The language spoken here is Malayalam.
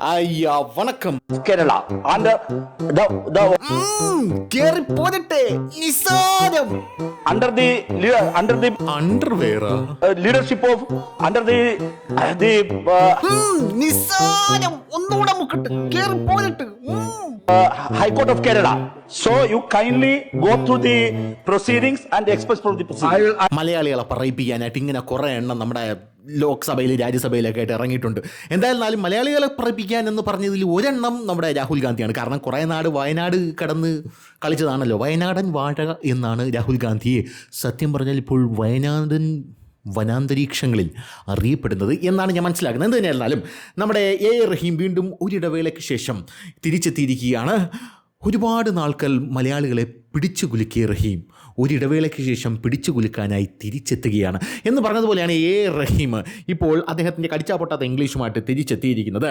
ஐயா வணக்கம். Kerala under the കേറി പോരട്ടെ നിസാരം under the അണ്ടർവെയറാ leadership of under the നിസാരം ഒന്നുകൂടെ മുക്കട്ട് കേറി പോരട്ടെ. High Court of Kerala. So you kindly go through the proceedings and express from the proceedings. മലയാളികളെ പറയിപ്പിക്കാനായിട്ട് ഇങ്ങനെ കുറേ എണ്ണം നമ്മുടെ ലോക്സഭയിൽ രാജ്യസഭയിലൊക്കെ ആയിട്ട് ഇറങ്ങിയിട്ടുണ്ട്. എന്തായാലും മലയാളികളെ പറയിപ്പിക്കാൻ എന്ന് പറഞ്ഞതിൽ ഒരെണ്ണം നമ്മുടെ രാഹുൽ ഗാന്ധിയാണ്. കാരണം കുറേ നാട് വയനാട് കടന്ന് കളിച്ചതാണല്ലോ. വയനാടൻ വാഴ എന്നാണ് രാഹുൽ ഗാന്ധിയെ സത്യം പറഞ്ഞാൽ ഇപ്പോൾ വയനാടൻ വനാന്തരീക്ഷങ്ങളിൽ അറിയപ്പെടുന്നത് എന്നാണ് ഞാൻ മനസ്സിലാക്കുന്നത്. എന്ത് തന്നെയായിരുന്നാലും നമ്മുടെ എ റഹീം വീണ്ടും ഒരിടവേളയ്ക്ക് ശേഷം തിരിച്ചെത്തിയിരിക്കുകയാണ്. ഒരുപാട് നാൾക്കൽ മലയാളികളെ പിടിച്ചു കുലുക്കിയ റഹീം ഒരിടവേളയ്ക്ക് ശേഷം പിടിച്ചു കുലുക്കാനായി തിരിച്ചെത്തുകയാണ് എന്ന് പറഞ്ഞതുപോലെയാണ് എ റഹീം ഇപ്പോൾ അദ്ദേഹത്തിൻ്റെ കടിച്ചാപ്പൊട്ടാത്ത ഇംഗ്ലീഷുമായിട്ട് തിരിച്ചെത്തിയിരിക്കുന്നത്.